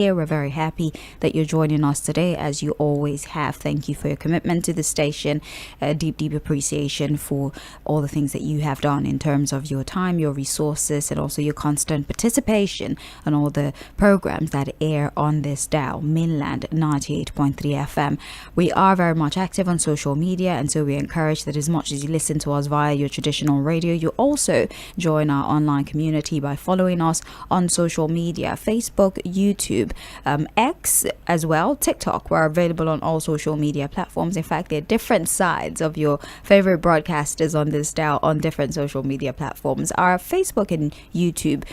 We're very happy that you're joining us today, as you always have. Thank you for your commitment to the station. Deep appreciation for all the things that you have done in terms of your time, your resources, and also your constant participation on all the programs that air on this dial, Mainland 98.3 FM. We are very much active on social media, and so we encourage that as much as you listen to us via your traditional radio, you also join our online community by following us on social media, Facebook, YouTube, X as well, TikTok. We're available on all social media platforms. In fact, there are different sides of your favorite broadcasters on this dial on different social media platforms. Our Facebook and YouTube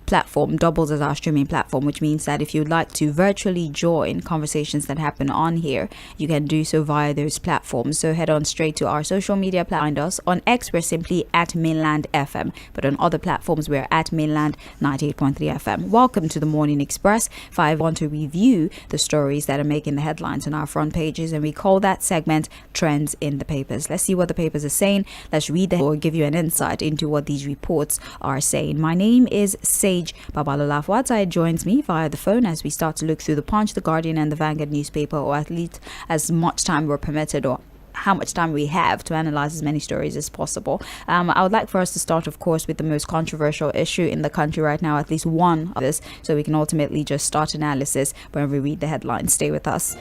platform doubles as our streaming platform, which means that if you'd like to virtually join conversations that happen on here, you can do so via those platforms. So head on straight to our social media platform. Find us on X, we're simply at Mainland FM, but on other platforms we're at Mainland 98.3 FM. Welcome to the Morning Express. I want to review the stories that are making the headlines on our front pages, and we call that segment Trends in the Papers. Let's see what the papers are saying. Let's read them or give you an insight into what these reports are saying. My name is Sage Babalola. Fouad joins me via the phone as we start to look through the Punch, the Guardian, and the Vanguard newspaper, or at least as much time we're permitted, or how much time we have to analyze as many stories as possible. I would like for us to start, of course, with the most controversial issue in the country right now, at least one of this, so we can ultimately just start analysis when we read the headlines. Stay with us.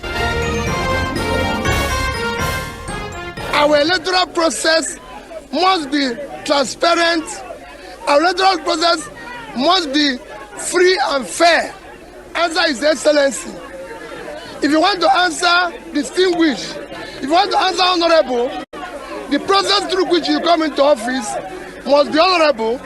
Our electoral process must be transparent. Our electoral process must be free and fair. Answer His Excellency. If you want to answer distinguished, if you want to answer honorable, the process through which you come into office must be honorable,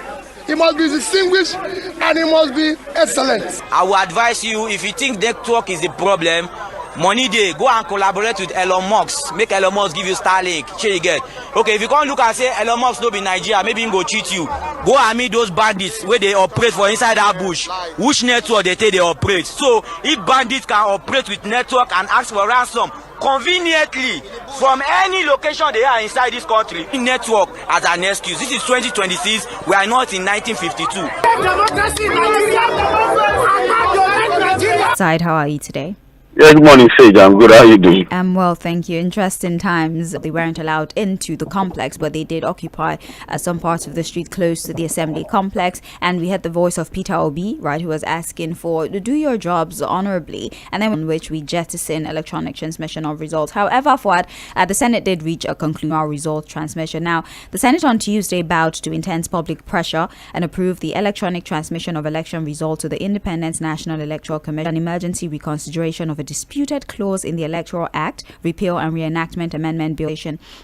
it must be distinguished, and it must be excellent. I will advise you, if you think network is the problem, money day, go and collaborate with Elon Musk. Make Elon Musk give you Starlink. Sure you get. Okay, if you can't look and say Elon Musk no be Nigeria, maybe he go cheat you. Go and meet those bandits where they operate for inside that bush. Which network they take they operate. So if bandits can operate with network and ask for ransom conveniently from any location they are inside this country, network as an excuse. This is 2026. We are not in 1952. Side, how are you today? Yeah, good morning, Sage. I'm good. How are you doing? I'm well, thank you. Interesting times. They weren't allowed into the complex, but they did occupy some parts of the street close to the assembly complex. And we had the voice of Peter Obi, right, who was asking for do your jobs honorably, and then in which we jettison electronic transmission of results. However, Fouad, the Senate did reach a conclusion on result transmission. Now, the Senate on Tuesday bowed to intense public pressure and approved the electronic transmission of election results to the Independent National Electoral Commission, an emergency reconsideration of a disputed clause in the Electoral Act, Repeal and Reenactment Amendment Bill,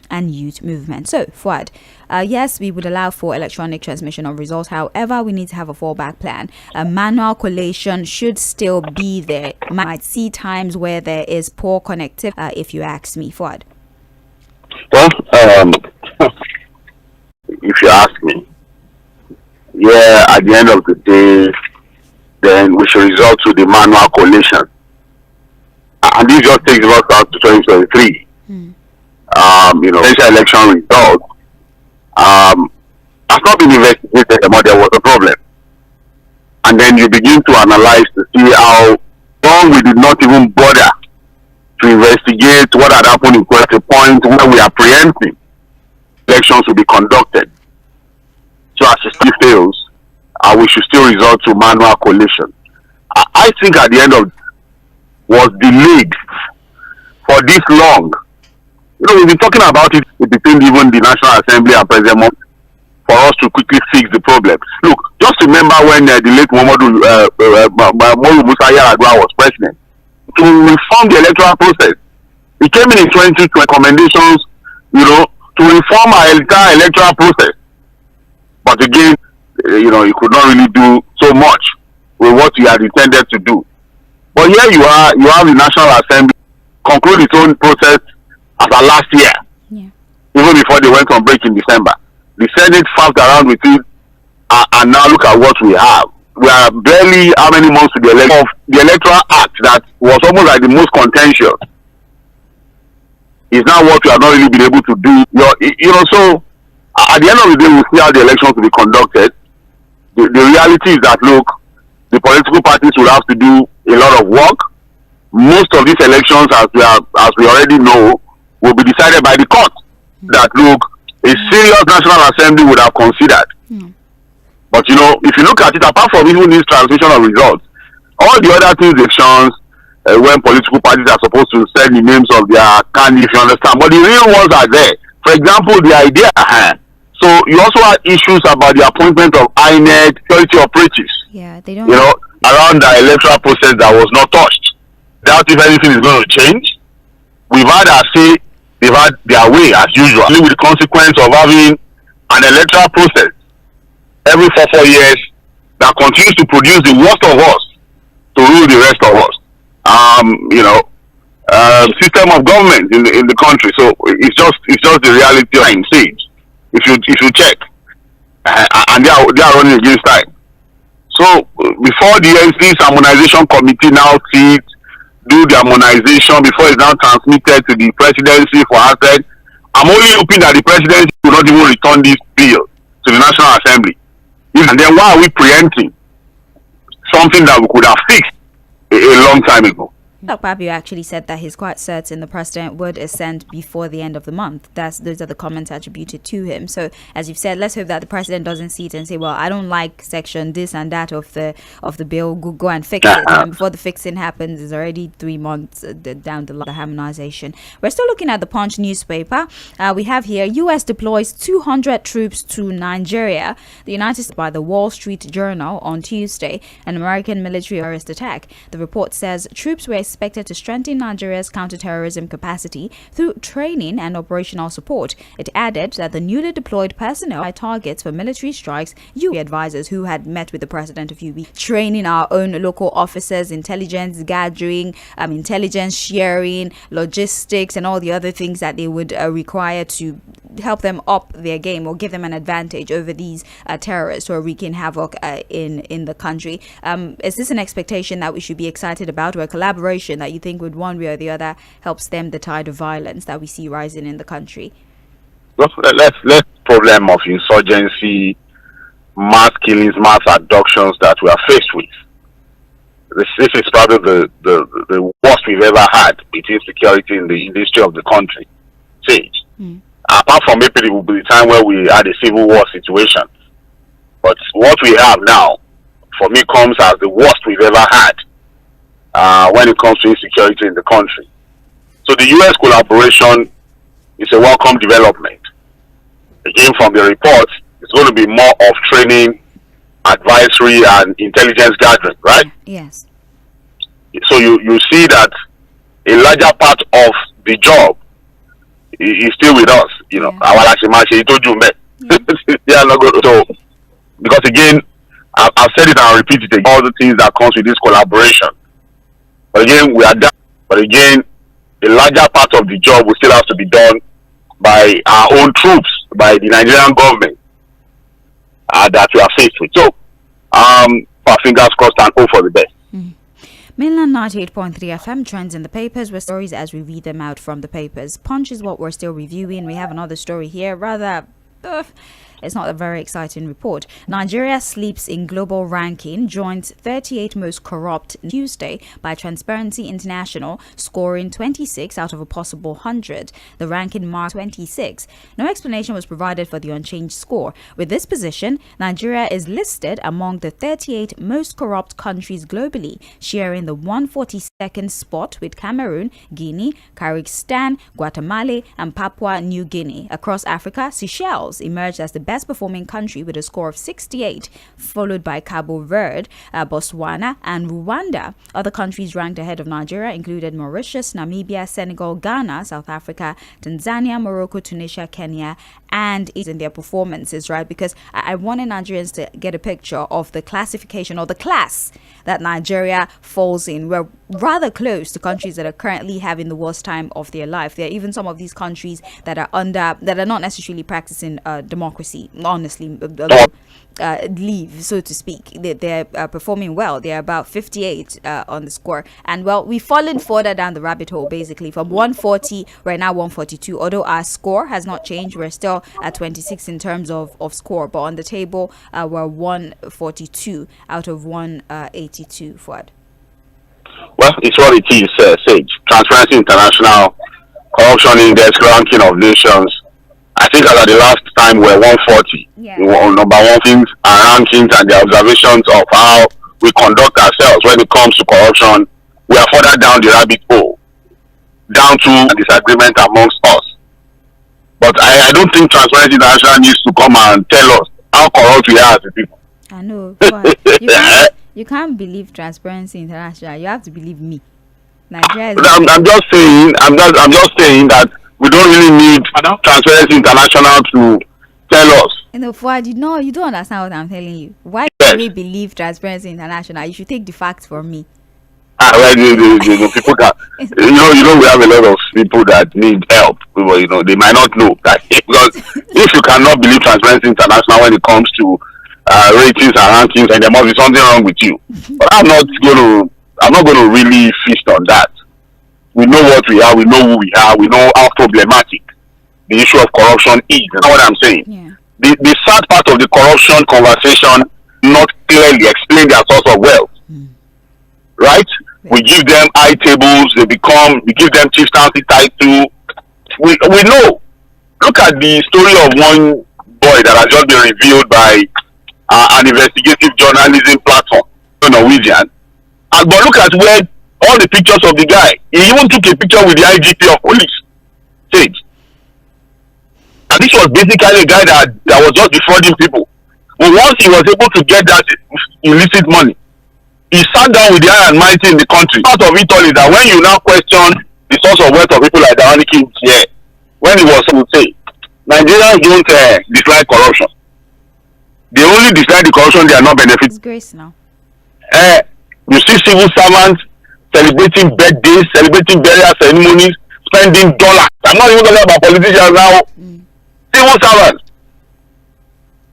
and Youth Movement. So, Fouad, yes, we would allow for electronic transmission of results. However, we need to have a fallback plan. Manual collation should still be there. Might see times where there is poor connectivity, if you ask me, Fouad. Well, if you ask me, yeah, at the end of the day, then we should resort to the manual collation. And this just takes us out to 2023. Presidential election result has not been investigated, but there was a problem. And then you begin to analyze to see how long we did not even bother to investigate what had happened in quite a point where we are preempting elections to be conducted. So as it still fails, we should still resort to manual collation. I think at the end of was delayed for this long. We've been talking about it between even the National Assembly and President Muhammadu for us to quickly fix the problem. Look, just remember when the late Muhammadu Musa Yar'Adua was president, to reform the electoral process. He came in 2020 recommendations, to reform our entire electoral process. But again, he could not really do so much with what he had intended to do. But here you have the National Assembly conclude its own process as of last year, even before they went on break in December. The Senate faffed around with it, and now look at what we have. We are barely how many months to the election of the Electoral Act that was almost like the most contentious. Is now what we have not really been able to do. So at the end of the day, we'll see how the elections will be conducted. The reality is that, look, the political parties will have to do a lot of work. Most of these elections, as we already know, will be decided by the court. That look, a serious National Assembly would have considered. But if you look at it, apart from even this transmission of results, all the other things, elections, when political parties are supposed to send the names of their candidates, if you understand, but the real ones are there. For example, the idea. So you also had issues about the appointment of INEC security operatives. Yeah, they don't. Around the electoral process that was not touched. Doubt if anything is going to change. We've had our say, they've had their way as usual, with the consequence of having an electoral process every 4 years that continues to produce the worst of us to rule the rest of us. System of government in the country. So it's just the reality of stage. If you check, and they are running against time. So before the NC harmonization committee now sits, do the harmonization before it's now transmitted to the presidency for assent, I'm only hoping that the presidency will not even return this bill to the National Assembly. And then why are we preempting something that we could have fixed a long time ago? Babio actually said that he's quite certain the president would assent before the end of the month. Those are the comments attributed to him. So, as you've said, let's hope that the president doesn't see it and say, "Well, I don't like section this and that of the bill. Go and fix it." And before the fixing happens, it's already 3 months down the line. The harmonization. We're still looking at the Punch newspaper. We have here: U.S. deploys 200 troops to Nigeria. The United States by the Wall Street Journal on Tuesday, an American military terrorist attack. The report says troops were expected to strengthen Nigeria's counterterrorism capacity through training and operational support. It added that the newly deployed personnel are targets for military strikes. U.S. advisors who had met with the president a few weeks, training our own local officers, intelligence gathering, intelligence sharing, logistics, and all the other things that they would require to help them up their game or give them an advantage over these terrorists who are wreaking havoc in the country. Is this an expectation that we should be excited about, or a collaboration that you think would one way or the other help stem the tide of violence that we see rising in the country? Let's problem of insurgency, mass killings, mass abductions that we are faced with. This is probably the worst we've ever had between security in the history of the country. Apart from maybe it will be the time where we had a civil war situation. But what we have now, for me, comes as the worst we've ever had when it comes to insecurity in the country. So the U.S. collaboration is a welcome development. Again, from the report, it's going to be more of training, advisory, and intelligence gathering, right? Yes. So you see that a larger part of the job is still with us. So, because again, I've said it and I'll repeat it again, all the things that comes with this collaboration. But again, we are done. But again, the larger part of the job will still have to be done by our own troops, by the Nigerian government that we are faced with. So, our fingers crossed and hope for the best. Mainland 98.3 FM trends in the papers with stories as we read them out from the papers. Punch is what we're still reviewing. We have another story here, rather... it's not a very exciting report. Nigeria sleeps in global ranking, joins 38 most corrupt Tuesday by Transparency International, scoring 26 out of a possible 100. The ranking marked 26. No explanation was provided for the unchanged score. With this position, Nigeria is listed among the 38 most corrupt countries globally, sharing the 142nd spot with Cameroon, Guinea, Kyrgyzstan, Guatemala, and Papua New Guinea. Across Africa, Seychelles emerged as the best performing country with a score of 68, followed by Cabo Verde, Botswana, and Rwanda. Other countries ranked ahead of Nigeria included Mauritius, Namibia, Senegal, Ghana, South Africa, Tanzania, Morocco, Tunisia, Kenya, and in their performances, right? Because I wanted Nigerians to get a picture of the classification or the class that Nigeria falls in. We're rather close to countries that are currently having the worst time of their life. There are even some of these countries that are not necessarily practicing democracy, honestly, leave, so to speak. They're performing well. They're about 58 on the score. And well, we've fallen further down the rabbit hole, basically. From 140, we're now 142. Although our score has not changed, we're still at 26 in terms of score. But on the table, we're 142 out of 182, Fuad. Well, it's what it is, Sage. Transparency International, Corruption Index, ranking of nations. I think as at the last time we're 140. Yeah. Number one things and rankings and the observations of how we conduct ourselves when it comes to corruption. We are further down the rabbit hole, down to disagreement amongst us. But I don't think Transparency International needs to come and tell us how corrupt we are as a people. I know, but you can't believe Transparency International. You have to believe me. Nigeria is I'm just saying that we don't really need Transparency International to tell us. No, Fuad, you don't understand what I'm telling you. Why do we believe Transparency International? You should take the facts from me. Well, people that we have a lot of people that need help. They might not know that because if you cannot believe Transparency International when it comes to ratings and rankings, and there must be something wrong with you. But I'm not going to really feast on that. We know what we are. We know who we are. We know how problematic the issue of corruption is. You know what I'm saying? Yeah. The sad part of the corruption conversation not clearly explain their source of wealth. Right? We give them high tables. We give them chieftaincy title. We know. Look at the story of one boy that has just been revealed by an investigative journalism platform, Norwegian. But look at where all the pictures of the guy. He even took a picture with the IGP of police. Sage. And this was basically a guy that was just defrauding people. But once he was able to get that illicit money, he sat down with the high and mighty in the country. Part of it all is that when you now question the source of wealth of people like that, when he was able to say, Nigerians don't dislike corruption. They only dislike the corruption they are not benefiting. It's grace now. You see civil servants celebrating birthdays, celebrating burial ceremonies, spending dollars. I'm not even talking about politicians now. Civil servants.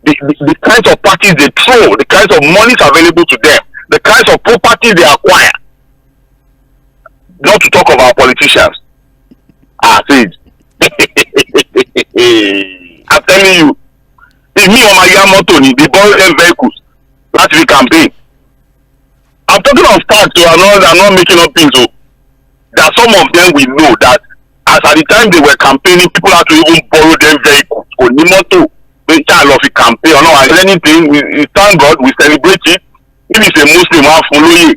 The kinds of parties they throw, the kinds of monies available to them, the kinds of properties they acquire. Not to talk of our politicians. Sage. I'm telling you, if me or my Yamotoni, they borrow them vehicles last week campaign. I'm talking of facts, so I'm not making up things. So there are some of them we know that as at the time they were campaigning, people had to even borrow them vehicles. Onimoto, they child of a campaign or not anything. We thank God, we celebrate it. If it's a Muslim, I follow you.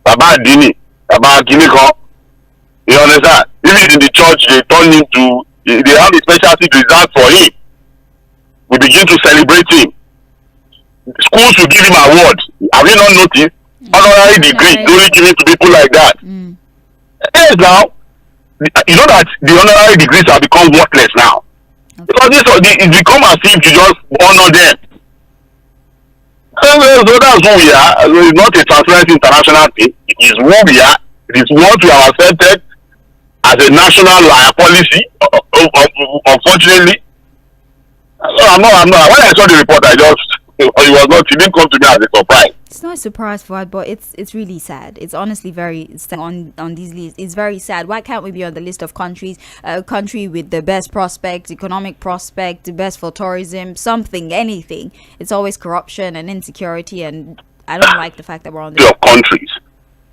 Baba Dini, Baba Ginikon. You understand? If it's in the church, they turn him to, they have a special seat reserved for him. We begin to celebrate him. Schools will give him awards. Have you not noticed? Honorary degree, only given to people like that. Yes, now, you know that the honorary degrees have become worthless now. Because it's become as if you just honor them. So that's who we are. It's not a Transparency International thing. It is who we are. It is what we have accepted as a national policy, unfortunately. So I'm not. When I saw the report, it didn't come to me as a surprise. It's not a surprise for us, but it's really sad. It's honestly very sad on these lists. It's very sad. Why can't we be on the list of countries, country with the best prospects, economic prospect, the best for tourism, something, anything? It's always corruption and insecurity, and I don't like the fact that we're on the countries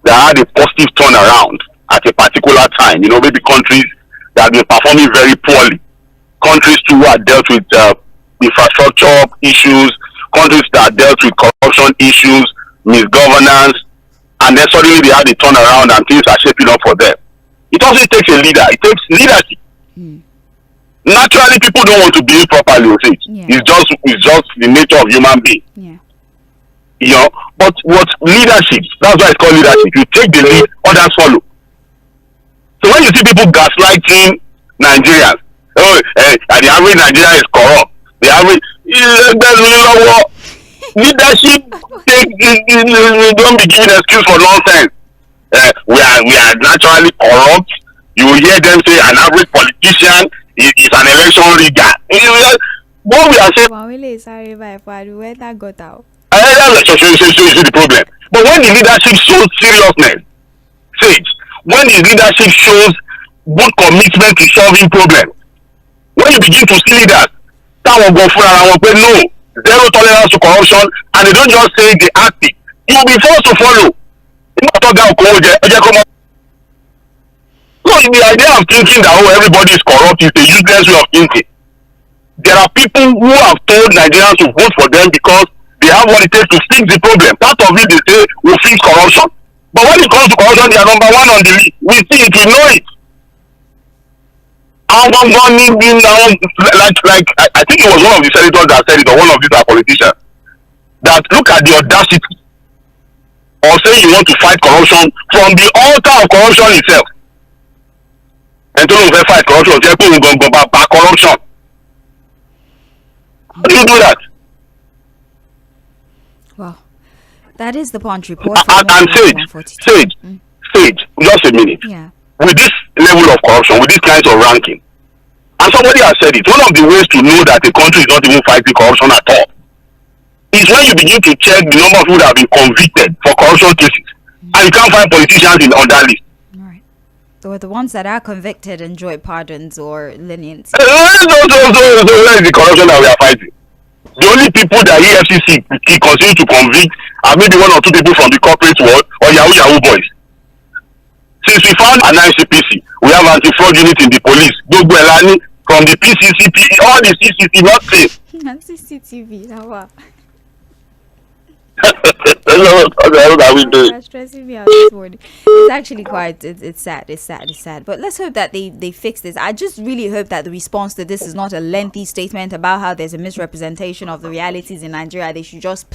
that had a positive turnaround at a particular time. Maybe countries that have been performing very poorly, countries too who are dealt with infrastructure issues, countries that dealt with corruption issues, misgovernance, and then suddenly they had a turnaround and things are shaping up for them. It also takes a leader. It takes leadership. Naturally, people don't want to behave properly with it. Yeah. It's just the nature of human being. Yeah. But what leadership? That's why it's called leadership. You take the lead, others follow. So when you see people gaslighting Nigerians, the average Nigerian is corrupt. The average leadership don't be giving excuse for nonsense. We are naturally corrupt. You will hear them say an average politician is an election rigger. What we are saying. That's the problem. But when the leadership shows seriousness, when the leadership shows good commitment to solving problems, when you begin to see leaders táwọn go fúnra wọn pé no, zero tolerance to corruption, and they don't just say they act it, you will be forced to follow. So the idea of thinking that everybody is corrupt is a useless way of thinking. There are people who have told Nigerians to vote for them because they have what it takes to fix the problem. Part of it they say we fix corruption. But when it comes to corruption, they are number one on the list. We see it, we know it. I think it was one of the senators that said it, or one of these politicians, that look at the audacity of saying you want to fight corruption from the altar of corruption itself. And don't fight corruption, corruption. How do you do that? Well, that is the Punch report. And Sage, just a minute. Yeah. With this level of corruption, with this kind of ranking, and somebody has said it, one of the ways to know that a country is not even fighting corruption at all is when you begin to check the number of people that have been convicted for corruption cases, and you can't find politicians on that list. Right. Or the ones that are convicted enjoy pardons or leniency. So where is the corruption that we are fighting? The only people that EFCC continue to convict are maybe one or two people from the corporate world or Yahoo boys. Since we found an ICPC, we have anti-fraud unit in the police. From the PCCP, all the CCTV, not safe. CCTV, now What are we doing? Stressing me out this morning. It's actually quite. It's sad. But let's hope that they fix this. I just really hope that the response to this is not a lengthy statement about how there's a misrepresentation of the realities in Nigeria. They should just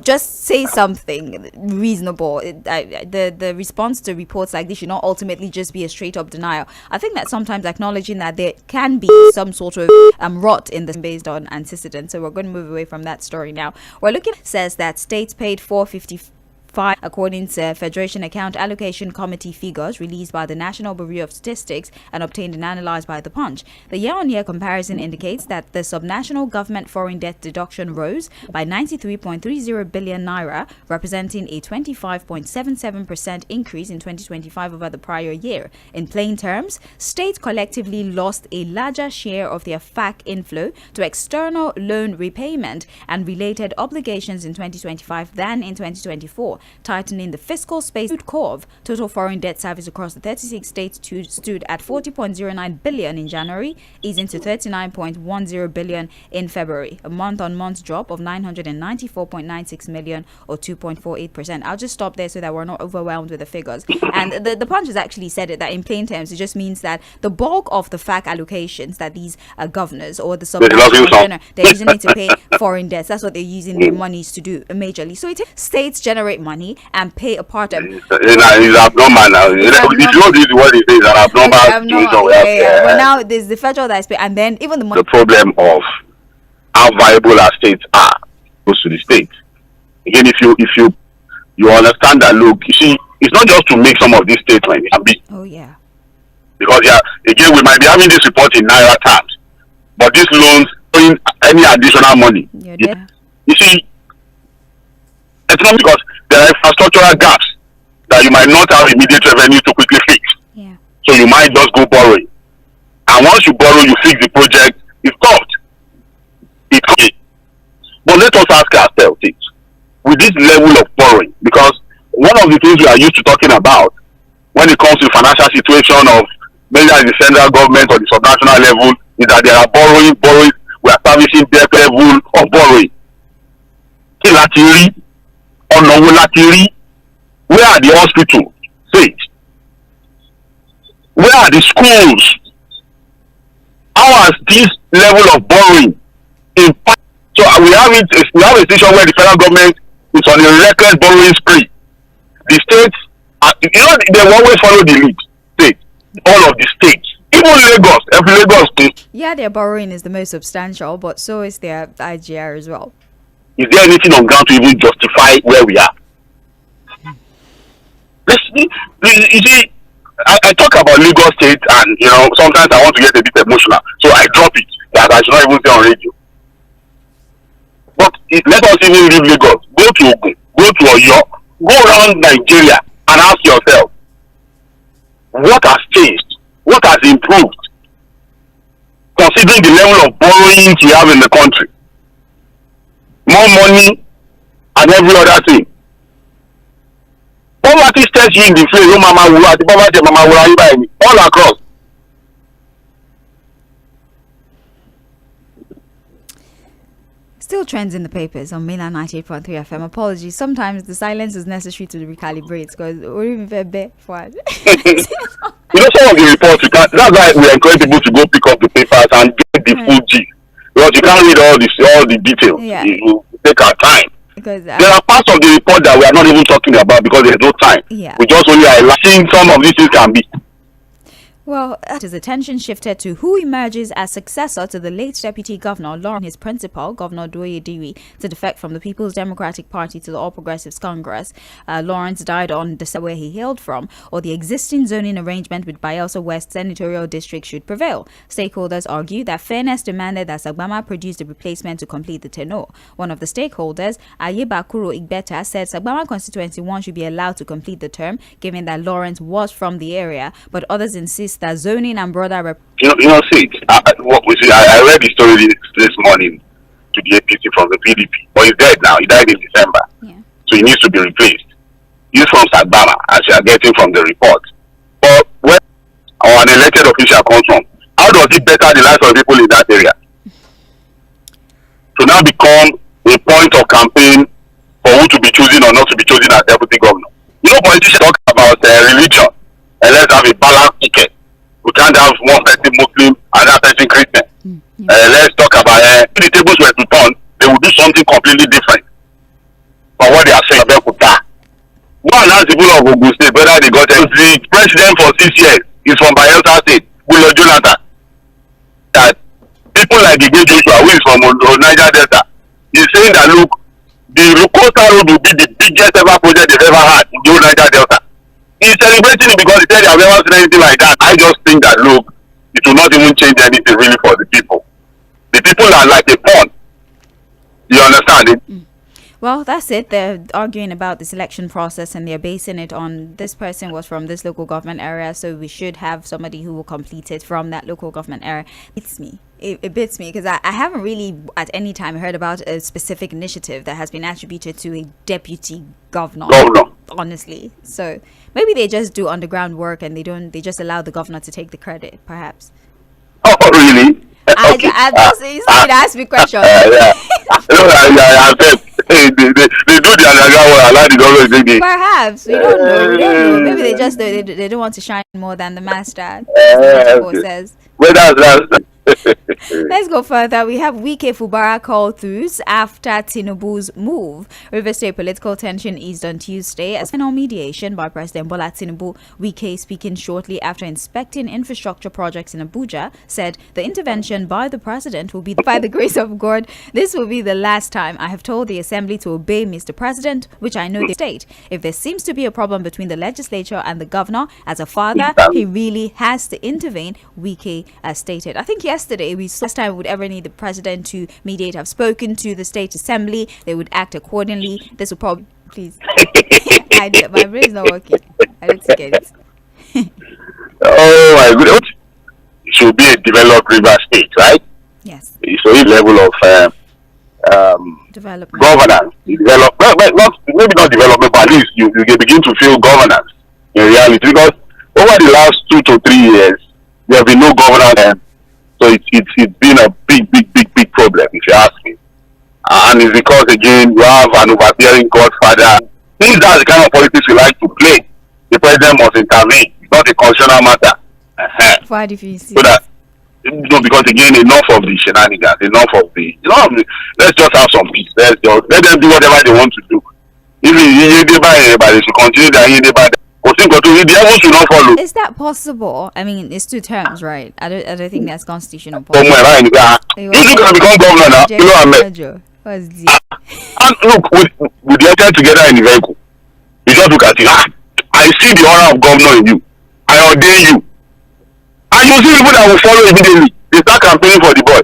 just say something reasonable. The response to reports like this should not ultimately just be a straight up denial. I think that sometimes acknowledging that there can be some sort of rot in this based on antecedents. So we're going to move away from that story now. We're looking says that states paid 455 according to Federation Account Allocation Committee figures released by the National Bureau of Statistics and obtained and analyzed by the Punch. The year-on-year comparison indicates that the subnational government foreign debt deduction rose by 93.30 billion naira, representing a 25.77% increase in 2025 over the prior year. In plain terms, states collectively lost a larger share of their FAC inflow to external loan repayment and related obligations in 2025 than in 2024. Tightening the fiscal space curve, total foreign debt service across the 36 states stood at 40.09 billion in January, easing to 39.10 billion in February, a month-on-month drop of 994.96 million or 2.48%. I'll just stop there so that we're not overwhelmed with the figures. And the Punch has actually said it, that in plain terms, it just means that the bulk of the FAC allocations that these governors or the subnational they're using it to pay foreign debts. That's what they're using their monies to do majorly. So states generate money and pay a part of it. It's abnormal now. If you don't do what it is, an abnormal situation. But now there's the federal that is paid, and then even the money. The problem of how viable our states are goes to the states. Again, if you understand that, look, you see, it's not just to make some of these states when they are big. Oh yeah. Because again, we might be having this report in naira terms, but these loans bring any additional money. You see, it's not because there are infrastructural gaps that you might not have immediate revenue to quickly fix. Yeah. So you might just go borrowing. And once you borrow, you fix the project, it's stopped. It's okay. But let us ask ourselves this. With this level of borrowing, because one of the things we are used to talking about when it comes to financial situation of maybe at the central government or the subnational level is that there are borrowing, we are establishing debt level of borrowing. Where are the hospitals? Where are the schools? How has this level of borrowing impact? So we have a situation where the federal government is on a reckless borrowing spree. The states, they will always follow the lead. All of the states, even Lagos, every Lagos state. Yeah, their borrowing is the most substantial, but so is their IGR as well. Is there anything on ground to even justify where we are? You see, I talk about Lagos State, and sometimes I want to get a bit emotional, so I drop it that I should not even say on radio. But let us even leave Lagos. Go to Ogun, go to Oyo, go around Nigeria and ask yourself, what has changed? What has improved? Considering the level of borrowing we have in the country, more money and every other thing. Poverty stares you in the face. All across. Still trends in the papers on Mainland 98.3 FM. Apologies. Sometimes the silence is necessary to recalibrate because we're even very for it. You know, some of the reports, that's why we encourage people to go pick up the papers and get the full gist. Because you can't read all the details. Yeah. You take our time. Because there are parts of the report that we are not even talking about because there's no time. Yeah. We just only are seeing some of these things can be. Well, his attention shifted to who emerges as successor to the late Deputy Governor, Lawrence, his principal, Governor Tʀᴇ, to defect from the People's Democratic Party to the All Progressives Congress. Lawrence died on December where he hailed from, or the existing zoning arrangement with Bayelsa West Senatorial District should prevail. Stakeholders argue that fairness demanded that Sagbama produce the replacement to complete the tenure. One of the stakeholders, Ayebakuro Igbeta, said Sagbama Constituency 1 should be allowed to complete the term, given that Lawrence was from the area, but others insist that zoning and broader see, I read the story this morning to the APC from the PDP, but he's dead now. He died in December, so he needs to be replaced. He's from Sagbama, as you are getting from the report. But where an elected official comes from, how does it better the lives of people in that area? To now become a point of campaign for who to be chosen or not to be chosen as deputy governor. You know, politicians talk about religion, and let's have a balanced ticket. We can't have one person Muslim, another person Christian. Let's talk about if the tables were to turn, they would do something completely different. But what they are saying about Kuta. One has the people of Ogun State, whether they got the president for 6 years is from Bayelsa State, Goodluck Jonathan. That people like the great Joshua, who is from Niger Delta, is saying that look, the coastal road will be the biggest ever project they've ever had in the whole Niger Delta. He's celebrating it because he said they have never seen anything like that. I just think that look, it will not even change anything really for the people. The people are like a pawn. You understand it? Well, that's it. They're arguing about the selection process and they're basing it on this person was from this local government area, so we should have somebody who will complete it from that local government area. It's me. It bits me because I haven't really at any time heard about a specific initiative that has been attributed to a deputy governor. Honestly, so maybe they just do underground work and they just allow the governor to take the credit, perhaps. Oh, really? Okay. I just ask me questions. They do the underground work, allow the government to take it. Perhaps we don't know. Maybe they just they don't want to shine more than the master. Says. Well, that's Let's go further. We have Wike Fubara call throughs after Tinubu's move. River State political tension eased on Tuesday as final mediation by President Bola Tinubu. Wike, speaking shortly after inspecting infrastructure projects in Abuja, said the intervention by the president will be by the grace of God. This will be the last time I have told the assembly to obey Mr. President, which I know the state. If there seems to be a problem between the legislature and the governor, as a father, he really has to intervene, Wike stated. I think yesterday we saw last time we would ever need the president to mediate. I've spoken to the state assembly. They would act accordingly. This will probably, please. My brain is not working. I don't get it. Oh my goodness. It should be a developed river state, right? Yes. So a level of development. Governance. Maybe not development, but at least you begin to feel governance in reality. Because over the last 2 to 3 years, there have been no governance. So it's been a big problem, if you ask me. And it's because, again, you have an overbearing godfather. Things that's the kind of politics you like to play. The president must intervene. It's not a constitutional matter. Why do you see? So that, because, again, enough of the shenanigans, enough of the, let's just have some peace. Let them do whatever they want to do. If they should continue their the devil should not follow. Is that possible? I mean, it's 2 terms, right? I don't think that's constitutional. You can become governor now. You know what I mean? And look, with the entire together in the vehicle, you just look at it. I see the honor of governor in you. I ordain you. And you see people that will follow immediately. They start campaigning for the boy.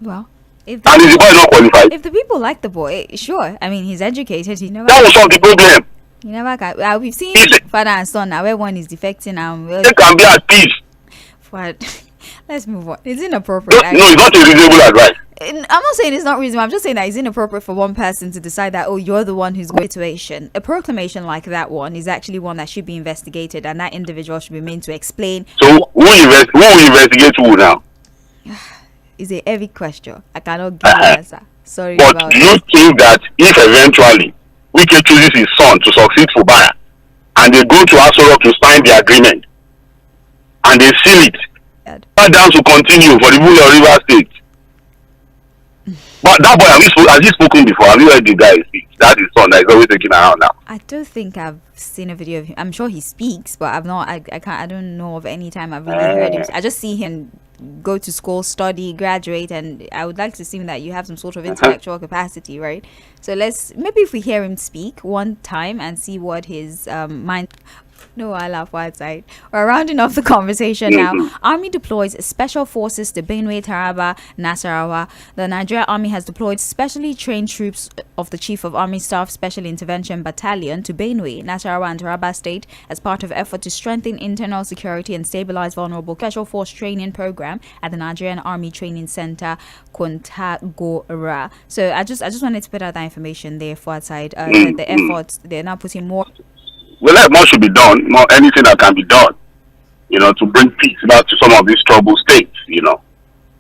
Well, if the boy is not qualified. If the people like the boy, sure. I mean, he's educated. That will solve the problem. You never got. We've seen father and son now where one is defecting and they can be at peace. But let's move on. It's inappropriate. No, it's not a reasonable advice. I'm not saying it's not reasonable. I'm just saying that it's inappropriate for one person to decide that, oh, you're the one who's going to situation. A proclamation like that one is actually one that should be investigated, and that individual should be made to explain. So who will investigate who now? Is a heavy question. I cannot give an answer. Sorry But about do you think that if eventually Wike chooses his son to succeed for Fubara, and they go to Aso Rock to sign the agreement, and they seal it, that dance will continue for the whole of River State? But that boy, has he spoken before? Have you heard the guy speak? That is son that is always taking around now. I don't think I've seen a video of him. I'm sure he speaks, but I've not. I can't. I don't know of any time I've really heard him. I just see him go to school, study, graduate, and I would like to assume that you have some sort of intellectual capacity, right? So maybe if we hear him speak one time and see what his mind. No, I laugh outside. We're rounding off the conversation now. Army deploys special forces to Benue, Taraba, Nasarawa. The Nigeria Army has deployed specially trained troops of the Chief of Army Staff Special Intervention Battalion to Benue, Nasarawa, and Taraba State as part of effort to strengthen internal security and stabilize vulnerable Special Force Training Program at the Nigerian Army Training Center, Kontagora. So I just wanted to put out that information there for outside. The efforts, they're now putting more. Well, like more should be done, anything that can be done, to bring peace back to some of these troubled states,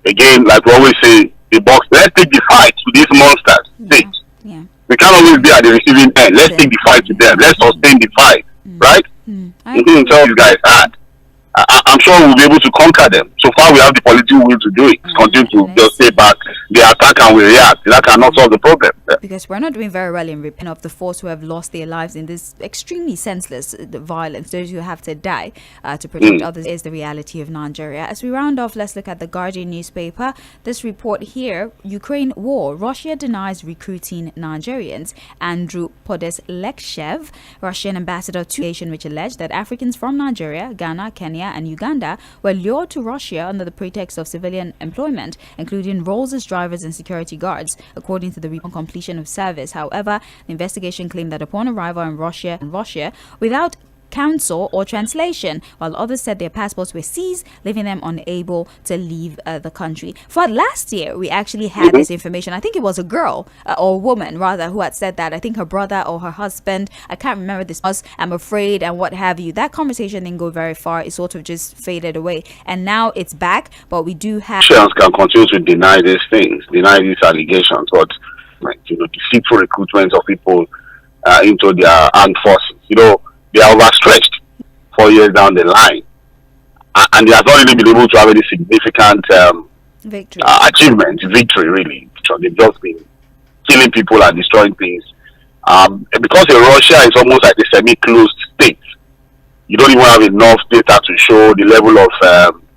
Again, like we always say, let's take the fight to these monsters, states. Yeah. We can't always be at the receiving end. Let's take the fight to them. Let's sustain the fight, right? Tell these guys hard. I'm sure we'll be able to conquer them. So far, we have the political will to do it. Continue to just stay back. They attack and we react. That cannot solve the problem. Because we're not doing very well in repaying of the force who have lost their lives in this extremely senseless violence. Those who have to die to protect others is the reality of Nigeria. As we round off, let's look at the Guardian newspaper. This report here: Ukraine war. Russia denies recruiting Nigerians. Andrew Podeslekshev, Russian ambassador to the nation, which alleged that Africans from Nigeria, Ghana, Kenya, and Uganda were lured to Russia under the pretext of civilian employment, including roles as drivers and security guards, according to the completion of service. However, the investigation claimed that upon arrival in Russia, without counsel or translation, while others said their passports were seized, leaving them unable to leave the country. For last year, we actually had this information. I think it was a girl or a woman rather who had said that. I think her brother or her husband, I can't remember this was, I'm afraid, and what have you. That conversation didn't go very far. It sort of just faded away, and now it's back. But we do have Russians can continue to deny these things, deny these allegations, but deceitful recruitment of people into their armed forces. They are overstretched 4 years down the line, and they have not really been able to have any significant victory, really. So they've just been killing people and destroying things. Because Russia is almost like a semi-closed state, you don't even have enough data to show the level of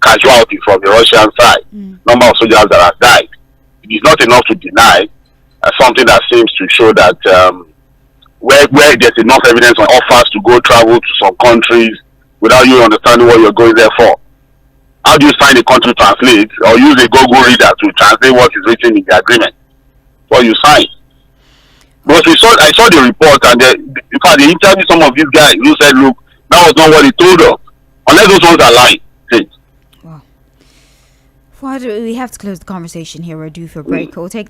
casualty from the Russian side, number of soldiers that have died. It is not enough to deny something that seems to show that where there's enough evidence on offers to go travel to some countries without you understanding what you're going there for. How do you sign a country translate or use a Google reader to translate what is written in the agreement? What you sign. Because I saw the report, and in fact they interviewed some of these guys who said, look, that was not what he told us. Unless those ones are lying. Wow. We have to close the conversation here. We're due for a break. We'll take